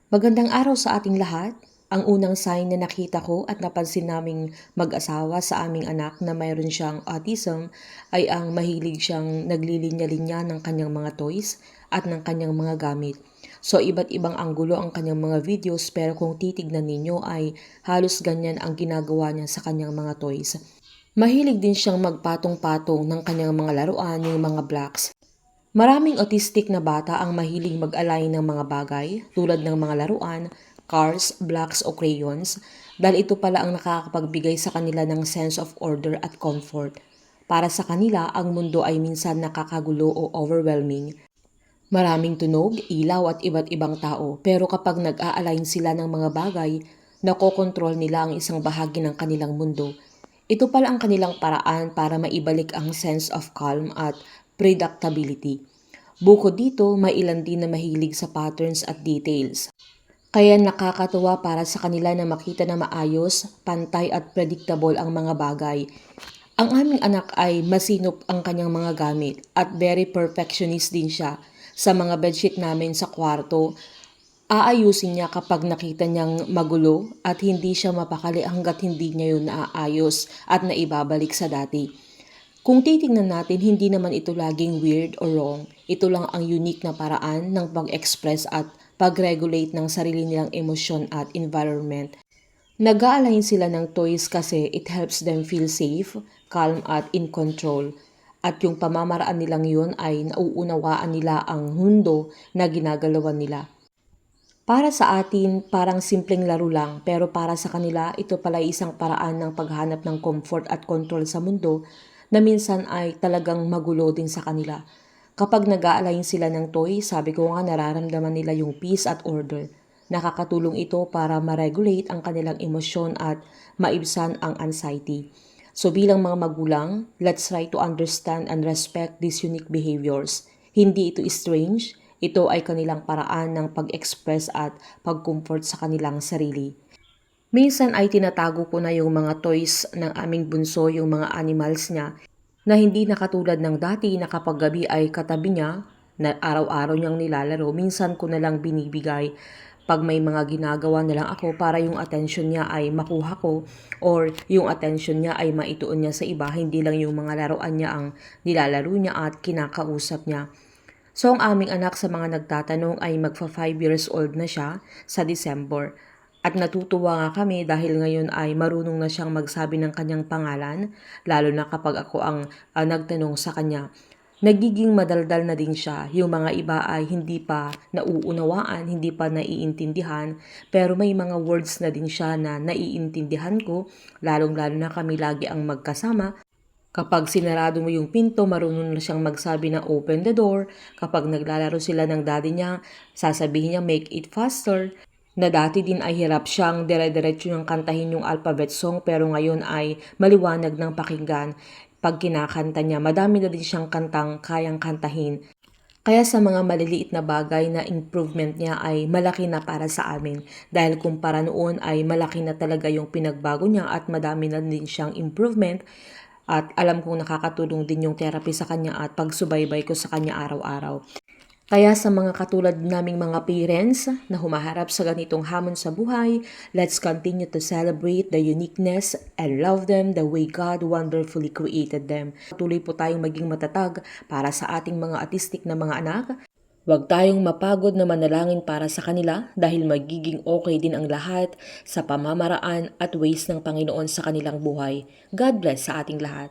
Magandang araw sa ating lahat. Ang unang sign na nakita ko at napansin naming mag-asawa sa aming anak na mayroon siyang autism ay ang mahilig siyang naglilinya-linya ng kanyang mga toys at ng kanyang mga gamit. So iba't ibang anggulo ang kanyang mga videos pero kung titignan ninyo ay halos ganyan ang ginagawa niya sa kanyang mga toys. Mahilig din siyang magpatong-patong ng kanyang mga laruan, yung mga blocks. Maraming autistic na bata ang mahiling mag-align ng mga bagay tulad ng mga laruan, cars, blocks o crayons dahil ito pala ang nakakapagbigay sa kanila ng sense of order at comfort. Para sa kanila, ang mundo ay minsan nakakagulo o overwhelming. Maraming tunog, ilaw at iba't ibang tao pero kapag nag-a-align sila ng mga bagay, nakokontrol nila ang isang bahagi ng kanilang mundo. Ito pala ang kanilang paraan para maibalik ang sense of calm at predictability. Bukod dito, may ilan din na mahilig sa patterns at details. Kaya nakakatuwa para sa kanila na makita na maayos, pantay at predictable ang mga bagay. Ang aming anak ay masinop ang kanyang mga gamit at very perfectionist din siya. Sa mga bedsheet namin sa kwarto, aayusin niya kapag nakita niyang magulo at hindi siya mapakali hanggat hindi niya yun naaayos at naibabalik sa dati. Kung titingnan natin, hindi naman ito laging weird or wrong. Ito lang ang unique na paraan ng pag-express at pag-regulate ng sarili nilang emosyon at environment. Nag-a-align sila ng toys kasi it helps them feel safe, calm at in control. At yung pamamaraan nilang yun ay nauunawaan nila ang mundo na ginagalawan nila. Para sa atin, parang simpleng laro lang pero para sa kanila, ito pala ay isang paraan ng paghanap ng comfort at control sa mundo na minsan ay talagang magulo din sa kanila. Kapag nag-a-align sila ng toy, sabi ko nga nararamdaman nila yung peace at order. Nakakatulong ito para ma-regulate ang kanilang emosyon at maibsan ang anxiety. So bilang mga magulang, let's try to understand and respect these unique behaviors. Hindi ito strange, ito ay kanilang paraan ng pag-express at pag-comfort sa kanilang sarili. Minsan ay tinatago ko na yung mga toys ng aming bunso, yung mga animals niya, na hindi na katulad ng dati na kapag gabi ay katabi niya, na araw-araw niyang nilalaro, minsan ko na lang binibigay pag may mga ginagawa na lang ako para yung attention niya ay makuha ko or yung attention niya ay maituon niya sa iba, hindi lang yung mga laruan niya ang nilalaro niya at kinakausap niya. So ang aming anak sa mga nagtatanong ay magfa 5 years old na siya sa December. At natutuwa nga kami dahil ngayon ay marunong na siyang magsabi ng kanyang pangalan, lalo na kapag ako ang nagtanong sa kanya. Nagiging madaldal na din siya. Yung mga iba ay hindi pa nauunawaan, hindi pa naiintindihan, pero may mga words na din siya na naiintindihan ko, lalong-lalo na kami lagi ang magkasama. Kapag sinarado mo yung pinto, marunong na siyang magsabi ng open the door. Kapag naglalaro sila ng daddy niya, sasabihin niya make it faster. Na dati din ay hirap siyang dire-diretso niyang kantahin yung alphabet song pero ngayon ay maliwanag ng pakinggan. Pag kinakanta niya, madami na din siyang kantang kayang kantahin. Kaya sa mga maliliit na bagay na improvement niya ay malaki na para sa amin dahil kumpara noon ay malaki na talaga yung pinagbago niya at madami na din siyang improvement at alam kong nakakatulong din yung therapy sa kanya at pagsubaybay ko sa kanya araw-araw. Kaya sa mga katulad naming mga parents na humaharap sa ganitong hamon sa buhay, let's continue to celebrate the uniqueness and love them the way God wonderfully created them. Patuloy po tayong maging matatag para sa ating mga autistic na mga anak. Huwag tayong mapagod na manalangin para sa kanila dahil magiging okay din ang lahat sa pamamaraan at ways ng Panginoon sa kanilang buhay. God bless sa ating lahat.